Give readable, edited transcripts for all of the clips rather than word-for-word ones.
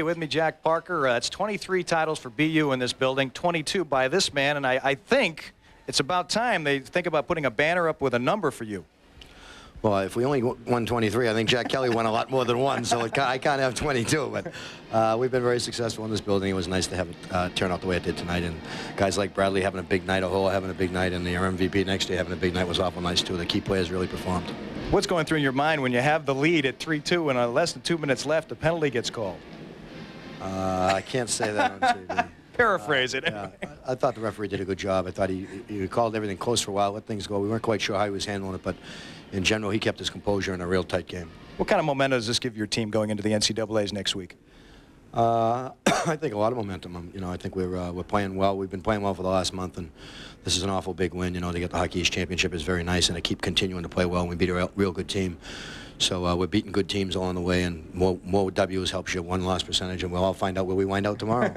With me, Jack Parker. It's 23 titles for BU in this building, 22 by this man, and I think it's about time they think about putting a banner up with a number for you. Well, if we only won 23, I think Jack Kelly won a lot more than one, so I can't have 22. But we've been very successful in this building. It was nice to have it turn out the way it did tonight. And guys like Bradley having a big night, Ahola having a big night, and our MVP next day having a big night was awful nice, too. The key players really performed. What's going through your mind when you have the lead at 3-2 and less than 2 minutes left, the penalty gets called? I can't say that on TV. Paraphrase it. Yeah, I thought the referee did a good job. I thought he called everything close for a while, let things go. We weren't quite sure how he was handling it, but in general, he kept his composure in a real tight game. What kind of momentum does this give your team going into the NCAAs next week? I think a lot of momentum. I think we're playing well. We've been playing well for the last month, and this is an awful big win. To get the Hockey East Championship is very nice, and to keep continuing to play well. And we beat a real good team. So we're beating good teams along the way, and more W's helps your win-loss percentage, and we'll all find out where we wind out tomorrow.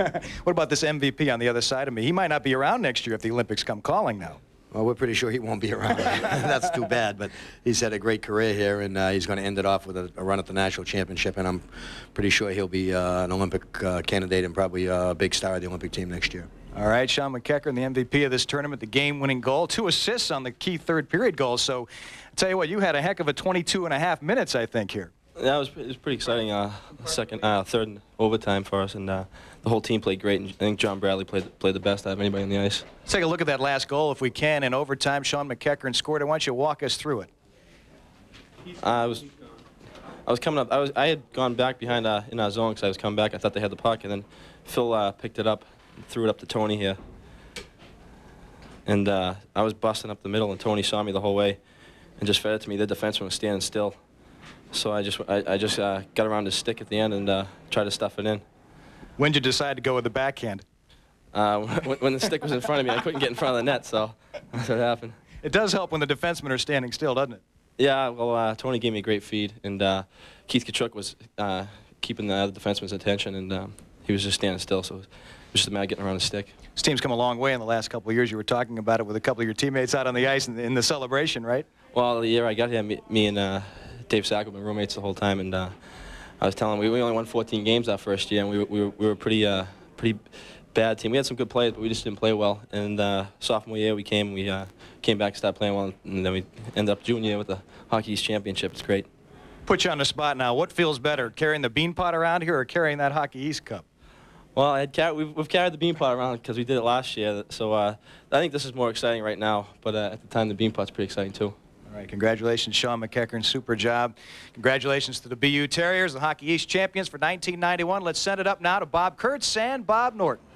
What about this MVP on the other side of me? He might not be around next year if the Olympics come calling now. Well, we're pretty sure he won't be around. That's too bad, but he's had a great career here, and he's going to end it off with a run at the national championship, and I'm pretty sure he'll be an Olympic candidate and probably a big star of the Olympic team next year. All right, Shawn McEachern, the MVP of this tournament, the game-winning goal, 2 assists on the key third-period goal. So, I'll tell you what, you had a heck of a 22.5 minutes, I think, here. Yeah, it was pretty exciting. Third and overtime for us, and the whole team played great. And I think John Bradley played the best out of anybody on the ice. Let's take a look at that last goal, if we can. In overtime, Shawn McEachern scored. Why don't you walk us through it? I was coming up. I had gone back behind in our zone because I was coming back. I thought they had the puck, and then Phil picked it up and threw it up to Tony here. And I was busting up the middle, and Tony saw me the whole way and just fed it to me. The defenseman was standing still. So I just got around his stick at the end and tried to stuff it in. When did you decide to go with the backhand? When the stick was in front of me, I couldn't get in front of the net, so that's what happened. It does help when the defensemen are standing still, doesn't it? Yeah, well, Tony gave me a great feed, and Keith Tkachuk was keeping the other defenseman's attention, and he was just standing still, so it was just a matter of getting around the stick. This team's come a long way in the last couple of years. You were talking about it with a couple of your teammates out on the ice in the celebration, right? Well, the year I got here, me and Dave Sack were roommates the whole time, and I was telling him we only won 14 games that first year, and we were a pretty bad team. We had some good players, but we just didn't play well. And sophomore year we came back, started playing well, and then we ended up junior year with the Hockey East Championship. It's great. Put you on the spot now. What feels better, carrying the bean pot around here or carrying that Hockey East Cup? Well, we've carried the bean pot around because we did it last year, so I think this is more exciting right now. But at the time, the bean pot's pretty exciting too. All right, congratulations, Shawn McEachern. Super job. Congratulations to the BU Terriers, the Hockey East champions for 1991. Let's send it up now to Bob Kurtz and Bob Norton.